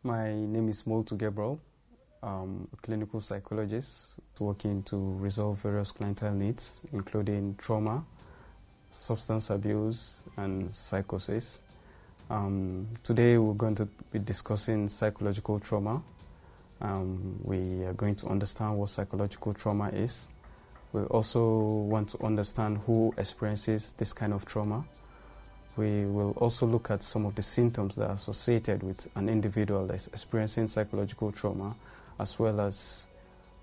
My name is Moltu Gabriel. I'm a clinical psychologist working to resolve various clientele needs, including trauma, substance abuse, and psychosis. Today we're going to be discussing psychological trauma. We are going to understand what psychological trauma is. We also want to understand who experiences this kind of trauma. We will also look at some of the symptoms that are associated with an individual that is experiencing psychological trauma, as well as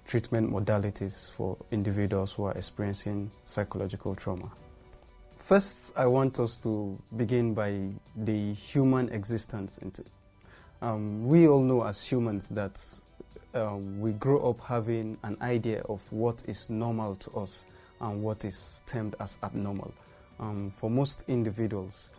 treatment modalities for individuals who are experiencing psychological trauma. First, I want us to begin by the human existence. We all know as humans that we grow up having an idea of what is normal to us and what is termed as abnormal. For most individuals,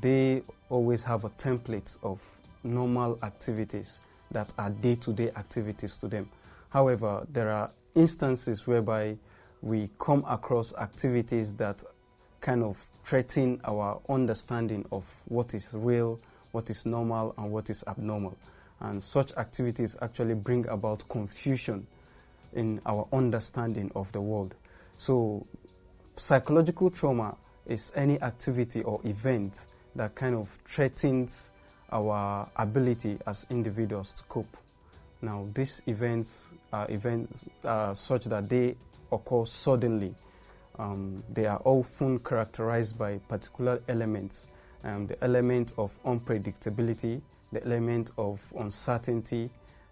they always have a template of normal activities that are day-to-day activities to them. However, there are instances whereby we come across activities that kind of threaten our understanding of what is real, what is normal, and what is abnormal. And such activities actually bring about confusion in our understanding of the world. So psychological trauma is any activity or event that kind of threatens our ability as individuals to cope. Now, these events are such that they occur suddenly. They are often characterized by particular elements, the element of unpredictability, the element of uncertainty,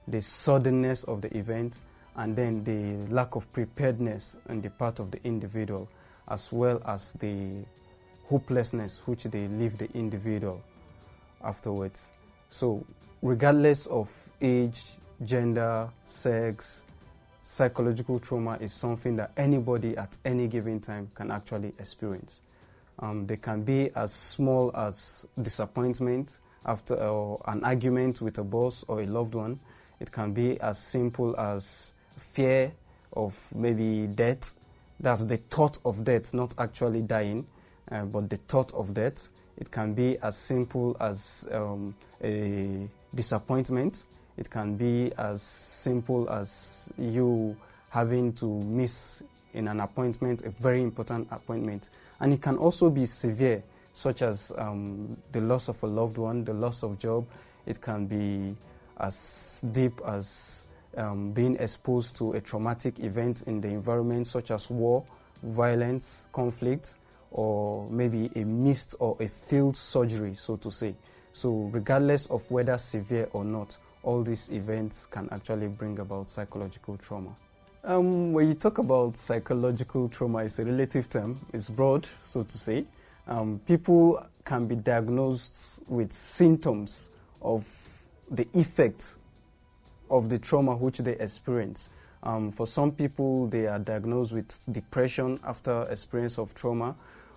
the suddenness of the event, and then the lack of preparedness on the part of the individual, as well as the hopelessness which they leave the individual afterwards. So regardless of age, gender, sex, psychological trauma is something that anybody at any given time can actually experience. They can be as small as disappointment after an argument with a boss or a loved one. It can be as simple as fear of maybe death. That's the thought of death, not actually dying, but the thought of death. It can be as simple as a disappointment. It can be as simple as you having to miss in an appointment, a very important appointment. And it can also be severe, such as the loss of a loved one, the loss of job. It can be as deep as being exposed to a traumatic event in the environment, such as war, violence, conflict, or maybe a missed or a failed surgery, so to say. So regardless of whether severe or not, all these events can actually bring about psychological trauma. When you talk about psychological trauma, it's a relative term. It's broad, so to say. People can be diagnosed with symptoms of the effect of the trauma which they experience. For some people, they are diagnosed with depression after experience of trauma.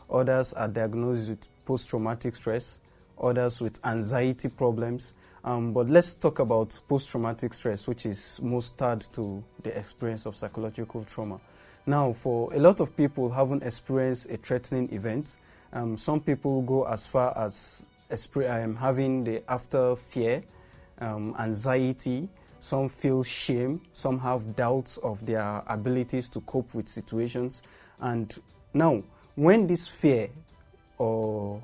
Others are diagnosed with post-traumatic stress. Others with anxiety problems. But let's talk about post-traumatic stress, which is most tied to the experience of psychological trauma. Now, for a lot of people haven't experienced a threatening event, some people go as far as having the after fear, anxiety. Some feel shame. Some have doubts of their abilities to cope with situations. And now, when this fear or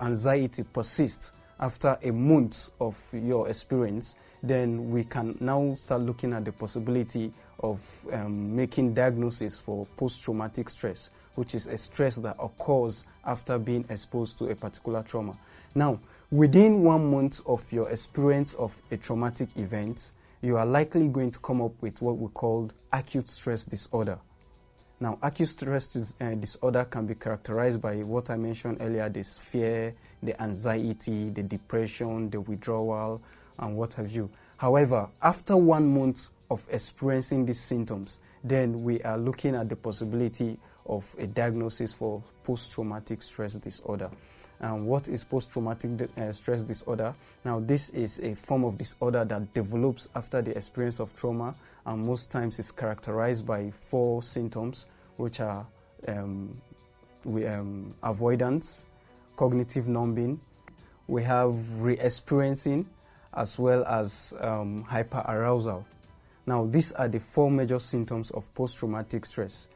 anxiety persists after a month of your experience, then we can now start looking at the possibility of making diagnosis for post-traumatic stress, which is a stress that occurs after being exposed to a particular trauma. Now, within 1 month of your experience of a traumatic event, you are likely going to come up with what we call acute stress disorder. Now, acute stress disorder can be characterized by what I mentioned earlier, this fear, the anxiety, the depression, the withdrawal, and what have you. However, after 1 month of experiencing these symptoms, then we are looking at the possibility of a diagnosis for post-traumatic stress disorder. What is post-traumatic stress disorder? Now, this is a form of disorder that develops after the experience of trauma, and most times is characterized by 4 symptoms, which are avoidance, cognitive numbing, we have re-experiencing, as well as hyperarousal. Now, these are the 4 major symptoms of post-traumatic stress.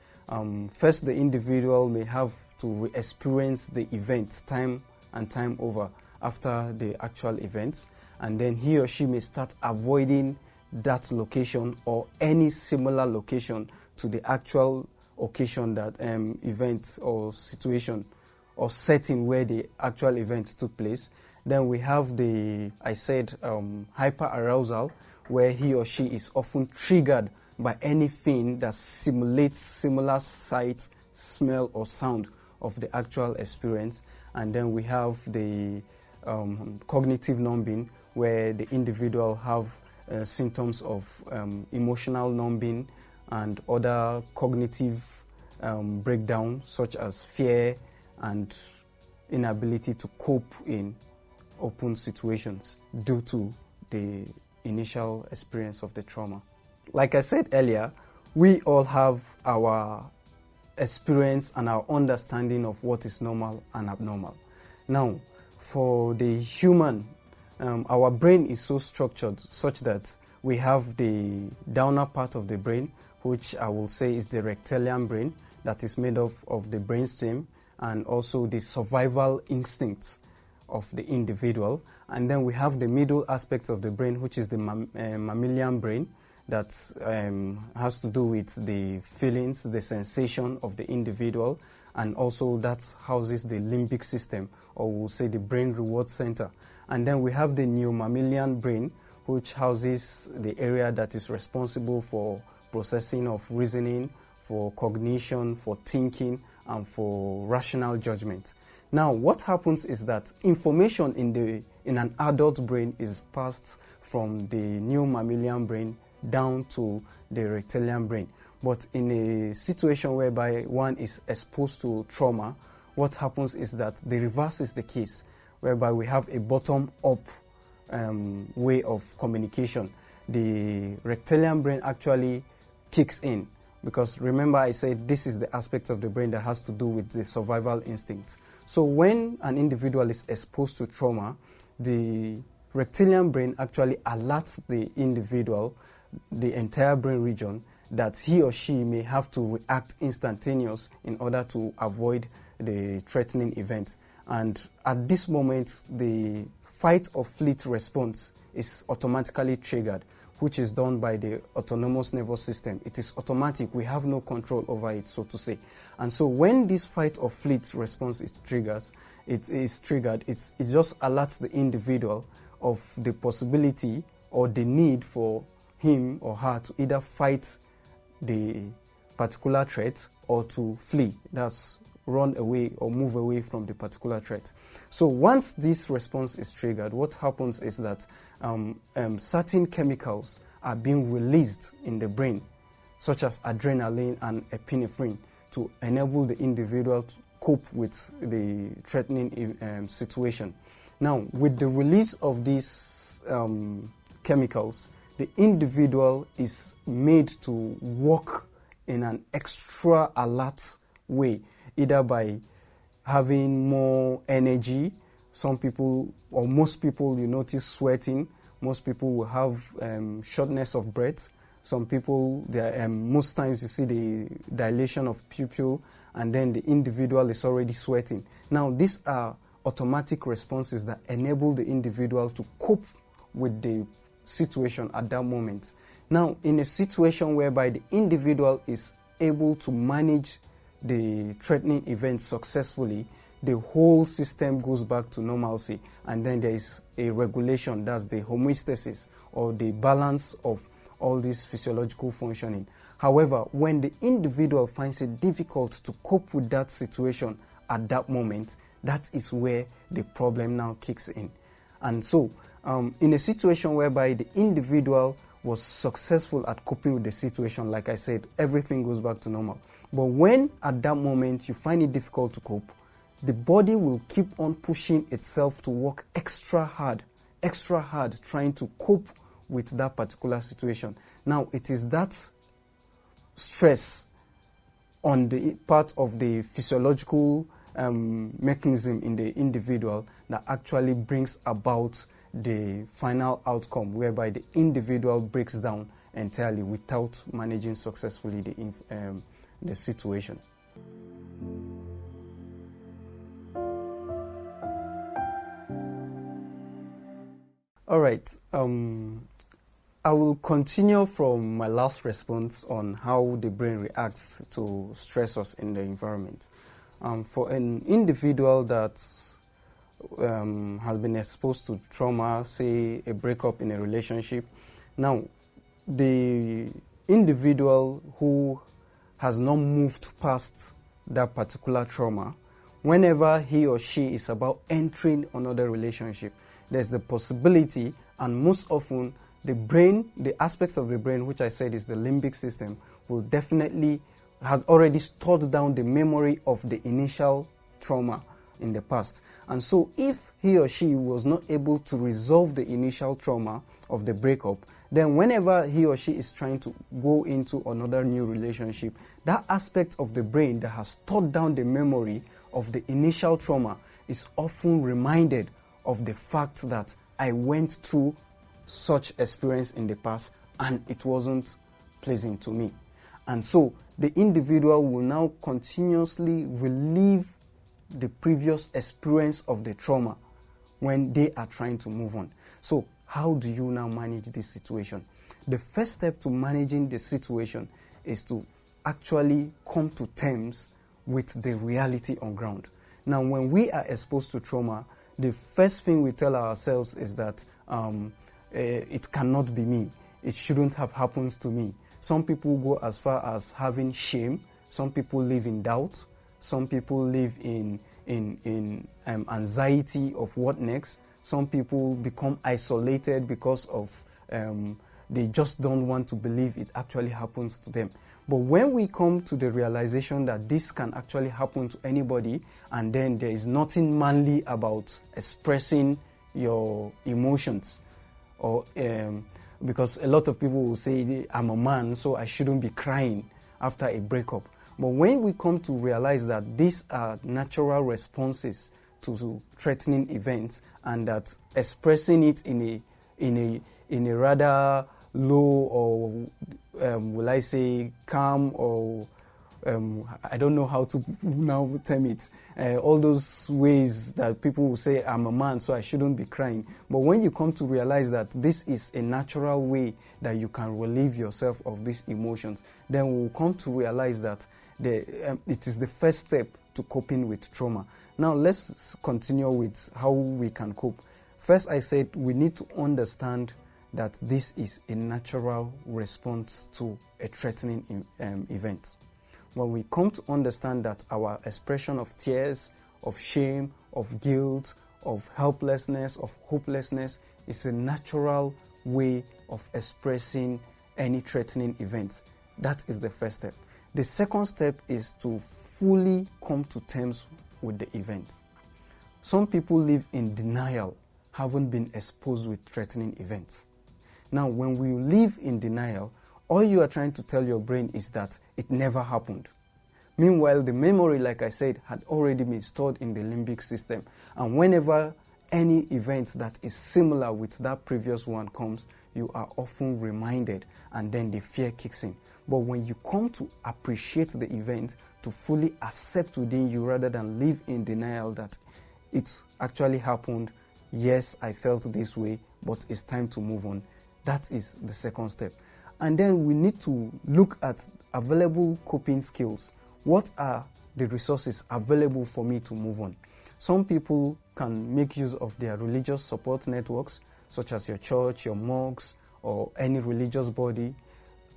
First, the individual may have to experience the event time and time over after the actual events, and then he or she may start avoiding that location or any similar location to the actual occasion, that event or situation or setting where the actual event took place. Then we have the, I said, hyperarousal, where he or she is often triggered by anything that simulates similar sight, smell, or sound of the actual experience. And then we have the cognitive numbing, where the individual have symptoms of emotional numbing and other cognitive breakdown, such as fear and inability to cope in open situations due to the initial experience of the trauma. Like I said earlier, we all have our experience and our understanding of what is normal and abnormal. Now, for the human, our brain is so structured such that we have the downer part of the brain, which I will say is the reptilian brain, that is made of the brainstem, and also the survival instincts of the individual. And then we have the middle aspect of the brain, which is the mammalian brain, that has to do with the feelings, the sensation of the individual, and also that houses the limbic system, or we'll say the brain reward center. And then we have the neomammalian brain, which houses the area that is responsible for processing of reasoning, for cognition, for thinking, and for rational judgment. Now, what happens is that information in an adult brain is passed from the neomammalian brain down to the reptilian brain. But in a situation whereby one is exposed to trauma, what happens is that the reverse is the case, whereby we have a bottom-up way of communication. The reptilian brain actually kicks in, because remember I said this is the aspect of the brain that has to do with the survival instinct. So when an individual is exposed to trauma, the reptilian brain actually alerts the individual, the entire brain region, that he or she may have to react instantaneous in order to avoid the threatening event. And at this moment, the fight or flight response is automatically triggered, which is done by the autonomous nervous system. It is automatic. We have no control over it, so to say. And so when this fight or flight response is triggered, it just alerts the individual of the possibility or the need for him or her to either fight the particular threat or to flee. That's run away or move away from the particular threat. So once this response is triggered, what happens is that certain chemicals are being released in the brain, such as adrenaline and epinephrine, to enable the individual to cope with the threatening situation. Now, with the release of these chemicals, the individual is made to work in an extra alert way, either by having more energy. Some people, or most people, you notice sweating. Most people will have shortness of breath. Some people, most times you see the dilation of pupil, and then the individual is already sweating. Now, these are automatic responses that enable the individual to cope with the situation at that moment. Now, in a situation whereby the individual is able to manage the threatening event successfully, the whole system goes back to normalcy, and then there is a regulation, that's the homeostasis, or the balance of all this physiological functioning. However, when the individual finds it difficult to cope with that situation at that moment, that is where the problem now kicks in. And so, in a situation whereby the individual was successful at coping with the situation, like I said, everything goes back to normal. But when at that moment you find it difficult to cope, the body will keep on pushing itself to work extra hard, trying to cope with that particular situation. Now, it is that stress on the part of the physiological mechanism in the individual that actually brings about the final outcome whereby the individual breaks down entirely without managing successfully the situation. All right. I will continue from my last response on how the brain reacts to stressors in the environment. For an individual that has been exposed to trauma, say a breakup in a relationship, now the individual who has not moved past that particular trauma, whenever he or she is about entering another relationship, there's the possibility, and most often the brain, the aspects of the brain, which I said is the limbic system, will definitely have already stored down the memory of the initial trauma in the past. And so if he or she was not able to resolve the initial trauma of the breakup, then whenever he or she is trying to go into another new relationship, that aspect of the brain that has stored down the memory of the initial trauma is often reminded of the fact that I went through such experience in the past and it wasn't pleasant to me. And so the individual will now continuously relive the previous experience of the trauma when they are trying to move on. So how do you now manage this situation? The first step to managing the situation is to actually come to terms with the reality on ground. Now, when we are exposed to trauma, the first thing we tell ourselves is that it cannot be me. It shouldn't have happened to me. Some people go as far as having shame. Some people live in doubt. Some people live in anxiety of what next. Some people become isolated because of they just don't want to believe it actually happens to them. But when we come to the realization that this can actually happen to anybody, and then there is nothing manly about expressing your emotions, or because a lot of people will say, I'm a man, so I shouldn't be crying after a breakup. But when we come to realize that these are natural responses to threatening events, and that expressing it in a rather low, or will I say calm, or I don't know how to now term it, all those ways that people will say, I'm a man, so I shouldn't be crying. But when you come to realize that this is a natural way that you can relieve yourself of these emotions, then we'll come to realize that it is the first step to coping with trauma. Now let's continue with how we can cope. First, I said we need to understand that this is a natural response to a threatening event. When we come to understand that our expression of tears, of shame, of guilt, of helplessness, of hopelessness is a natural way of expressing any threatening event, that is the first step. The second step is to fully come to terms with the event. Some people live in denial, having been exposed with threatening events. Now, when we live in denial, all you are trying to tell your brain is that it never happened. Meanwhile, the memory, like I said, had already been stored in the limbic system. And whenever any event that is similar with that previous one comes, you are often reminded, and then the fear kicks in. But when you come to appreciate the event, to fully accept within you rather than live in denial that it actually happened, yes, I felt this way, but it's time to move on. That is the second step. And then we need to look at available coping skills. What are the resources available for me to move on? Some people can make use of their religious support networks, such as your church, your mosques, or any religious body,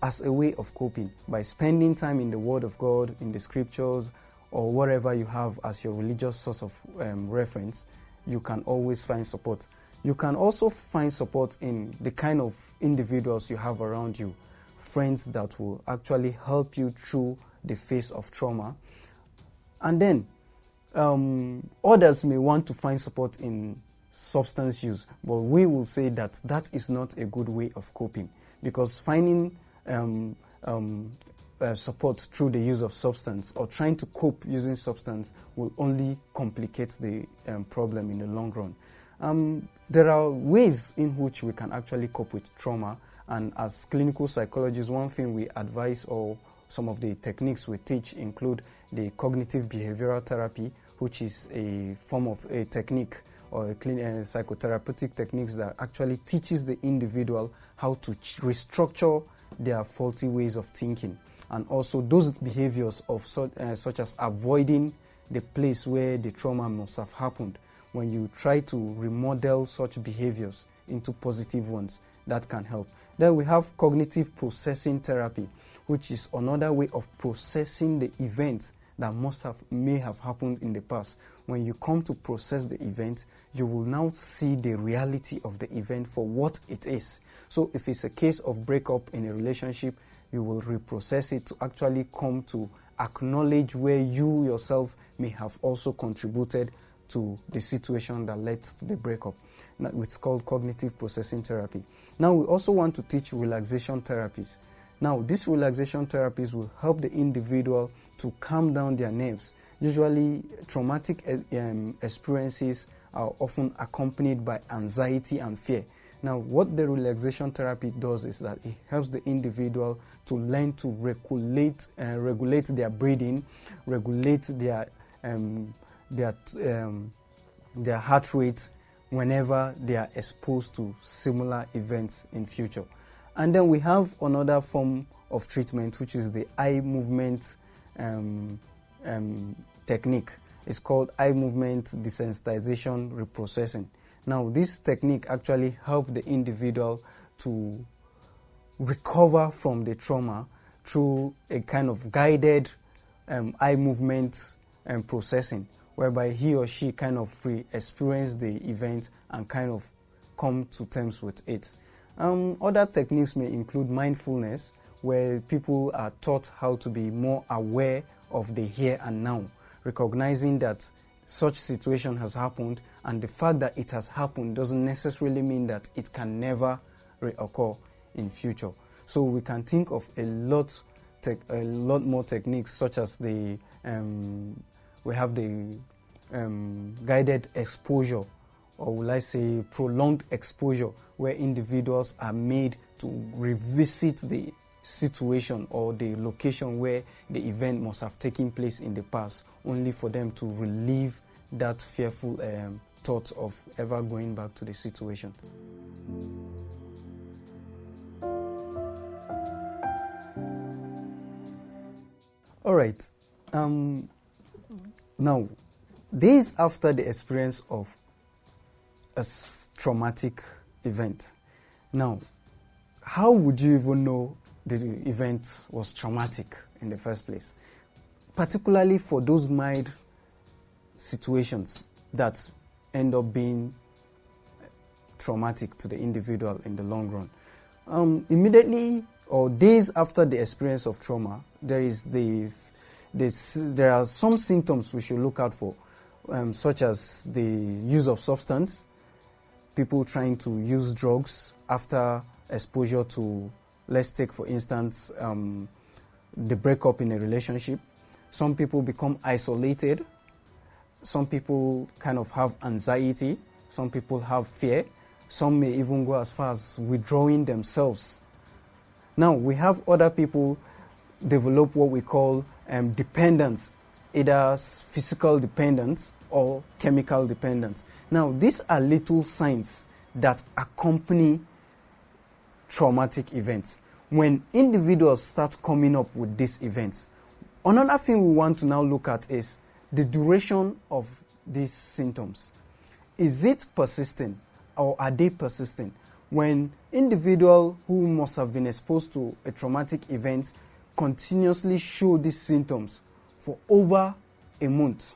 as a way of coping by spending time in the Word of God, in the Scriptures, or whatever you have as your religious source of reference. You can always find support. You can also find support in the kind of individuals you have around you, friends that will actually help you through the phase of trauma. And then others may want to find support in substance use, but we will say that that is not a good way of coping, because finding support through the use of substance or trying to cope using substance will only complicate the problem in the long run. There are ways in which we can actually cope with trauma, and as clinical psychologists, one thing we advise, or some of the techniques we teach, include the cognitive behavioral therapy, which is a form of a technique or a psychotherapeutic techniques that actually teaches the individual how to restructure their faulty ways of thinking, and also those behaviors of such as avoiding the place where the trauma must have happened. When you try to remodel such behaviors into positive ones, that can help. Then we have cognitive processing therapy, which is another way of processing the events that may have happened in the past. When you come to process the event, you will now see the reality of the event for what it is. So if it's a case of breakup in a relationship, you will reprocess it to actually come to acknowledge where you yourself may have also contributed to the situation that led to the breakup. Now, it's called cognitive processing therapy. Now, we also want to teach relaxation therapies. Now, these relaxation therapies will help the individual to calm down their nerves. Usually, traumatic experiences are often accompanied by anxiety and fear. Now, what the relaxation therapy does is that it helps the individual to learn to regulate their breathing, regulate their heart rate whenever they are exposed to similar events in future. And then we have another form of treatment, which is the eye movement technique. It's called eye movement desensitization reprocessing. Now, this technique actually helps the individual to recover from the trauma through a kind of guided eye movement processing, whereby he or she kind of experience the event and kind of come to terms with it. Other techniques may include mindfulness, where people are taught how to be more aware of the here and now, recognizing that such situation has happened, and the fact that it has happened doesn't necessarily mean that it can never reoccur in future. So we can think of a lot more techniques, such as we have the guided exposure, or will I say prolonged exposure, where individuals are made to revisit the situation or the location where the event must have taken place in the past, only for them to relieve that fearful thought of ever going back to the situation. All right. Now, days after the experience of a traumatic event, now, how would you even know the event was traumatic in the first place? Particularly for those mild situations that end up being traumatic to the individual in the long run. Immediately or days after the experience of trauma, there are some symptoms we should look out for, such as the use of substance, people trying to use drugs after exposure to, let's take for instance, the breakup in a relationship. Some people become isolated. Some people kind of have anxiety. Some people have fear. Some may even go as far as withdrawing themselves. Now, we have other people develop what we call dependence, either physical dependence or chemical dependence. Now, these are little signs that accompany traumatic events. When individuals start coming up with these events, another thing we want to now look at is the duration of these symptoms. Is it persistent, or are they persistent? When individuals who must have been exposed to a traumatic event continuously show these symptoms for over a month,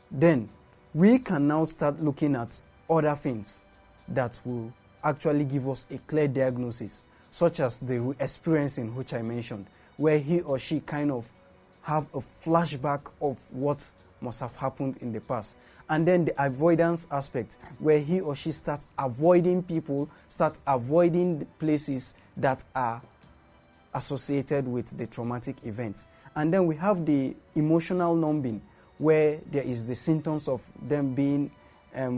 then we can now start looking at other things that will actually give us a clear diagnosis, such as the experience in which I mentioned, where he or she kind of have a flashback of what must have happened in the past. And then the avoidance aspect, where he or she starts avoiding people, start avoiding the places that are associated with the traumatic events. And then we have the emotional numbing, where there is the symptoms of them being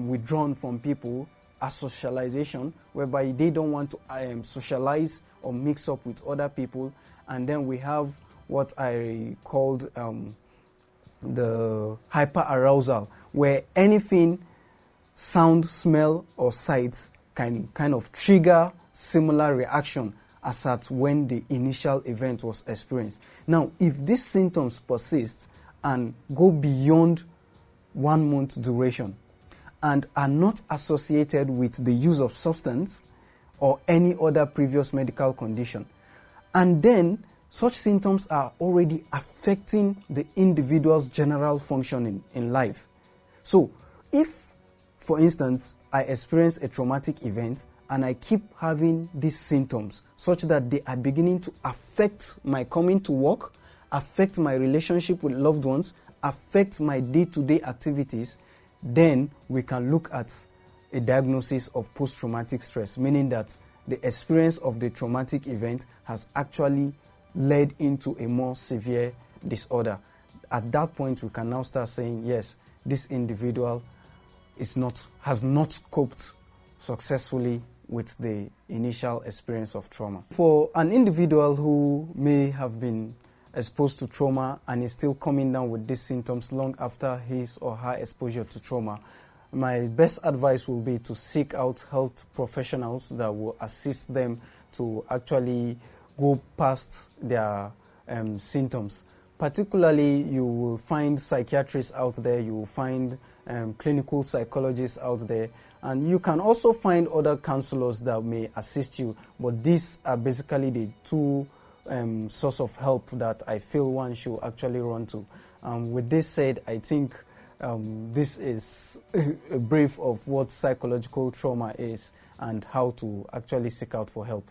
withdrawn from people, asocialization, whereby they don't want to socialize or mix up with other people. And then we have what I called the hyperarousal, where anything, sound, smell, or sight can kind of trigger similar reaction as at when the initial event was experienced. Now, if these symptoms persist and go beyond 1 month duration and are not associated with the use of substance or any other previous medical condition, and then such symptoms are already affecting the individual's general functioning in life. So, if, for instance, I experience a traumatic event and I keep having these symptoms such that they are beginning to affect my coming to work, affect my relationship with loved ones, affect my day-to-day activities, then we can look at a diagnosis of post-traumatic stress, meaning that the experience of the traumatic event has actually led into a more severe disorder. At that point, we can now start saying, yes, this individual has not coped successfully with the initial experience of trauma. For an individual who may have been exposed to trauma and is still coming down with these symptoms long after his or her exposure to trauma, my best advice will be to seek out health professionals that will assist them to actually go past their symptoms. Particularly, you will find psychiatrists out there, you will find clinical psychologists out there, and you can also find other counselors that may assist you. But these are basically the two sources of help that I feel one should actually run to. With this said, I think this is a brief of what psychological trauma is and how to actually seek out for help.